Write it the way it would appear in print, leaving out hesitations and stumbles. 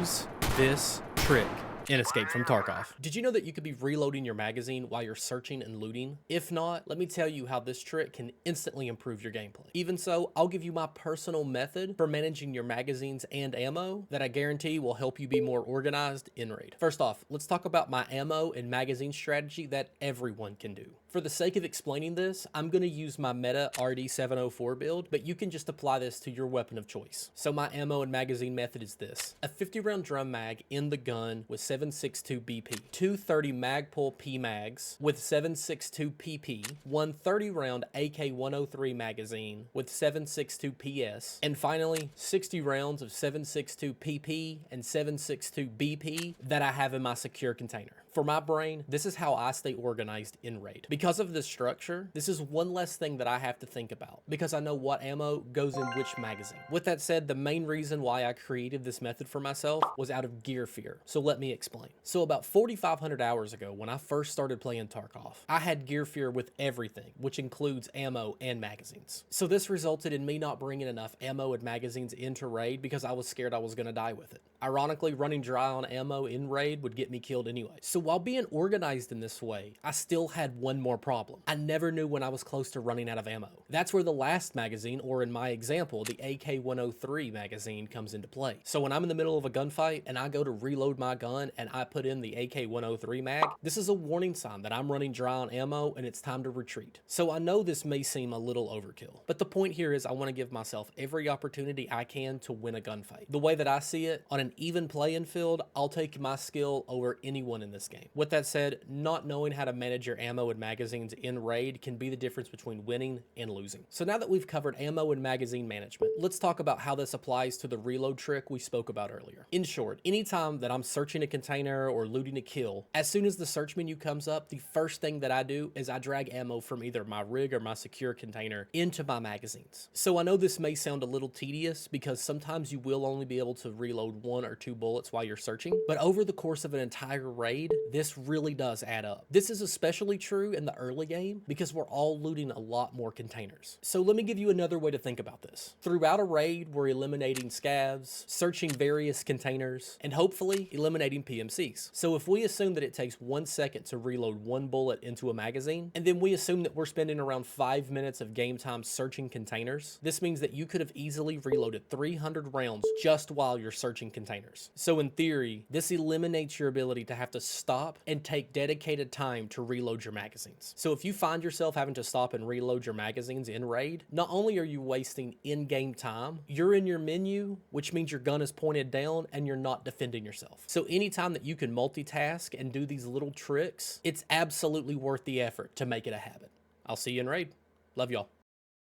use this trick in Escape from Tarkov. Did you know that you could be reloading your magazine while you're searching and looting? If not, let me tell you how this trick can instantly improve your gameplay. Even so, I'll give you my personal method for managing your magazines and ammo that I guarantee will help you be more organized in raid. First off, let's talk about my ammo and magazine strategy that everyone can do. For the sake of explaining this, I'm going to use my meta RD704 build, but you can just apply this to your weapon of choice. So my ammo and magazine method is this: a 50 round drum mag in the gun with 7.62 BP, two 30 Magpul P mags with 7.62 PP, one 30 round AK-103 magazine with 7.62 PS, and finally 60 rounds of 7.62 PP and 7.62 BP that I have in my secure container. For my brain, this is how I stay organized in raid. Because of this structure, this is one less thing that I have to think about because I know what ammo goes in which magazine. With that said, the main reason why I created this method for myself was out of gear fear. So let me explain. So about 4,500 hours ago, when I first started playing Tarkov, I had gear fear with everything, which includes ammo and magazines. So this resulted in me not bringing enough ammo and magazines into raid because I was scared I was gonna die with it. Ironically, running dry on ammo in raid would get me killed anyway. So while being organized in this way, I still had one more problem. I never knew when I was close to running out of ammo. That's where the last magazine, or in my example, the AK-103 magazine, comes into play. So when I'm in the middle of a gunfight and I go to reload my gun and I put in the AK-103 mag, this is a warning sign that I'm running dry on ammo and it's time to retreat. So I know this may seem a little overkill, but the point here is I want to give myself every opportunity I can to win a gunfight. The way that I see it, on an even playing field, I'll take my skill over anyone in this game. With that said, not knowing how to manage your ammo and magazines in raid can be the difference between winning and losing. So now that we've covered ammo and magazine management, let's talk about how this applies to the reload trick we spoke about earlier. In short, anytime that I'm searching a container or looting a kill, as soon as the search menu comes up, the first thing that I do is I drag ammo from either my rig or my secure container into my magazines. So I know this may sound a little tedious because sometimes you will only be able to reload one or two bullets while you're searching, but over the course of an entire raid, this really does add up. This is especially true in the early game because we're all looting a lot more containers. So let me give you another way to think about this. Throughout a raid, we're eliminating scavs, searching various containers, and hopefully eliminating PMCs. So if we assume that it takes 1 second to reload one bullet into a magazine, and then we assume that we're spending around 5 minutes of game time searching containers, this means that you could have easily reloaded 300 rounds just while you're searching containers. So in theory, this eliminates your ability to have to stop and take dedicated time to reload your magazines. So if you find yourself having to stop and reload your magazines in raid, not only are you wasting in-game time, you're in your menu, which means your gun is pointed down and you're not defending yourself. So anytime that you can multitask and do these little tricks, it's absolutely worth the effort to make it a habit. I'll see you in raid. Love y'all.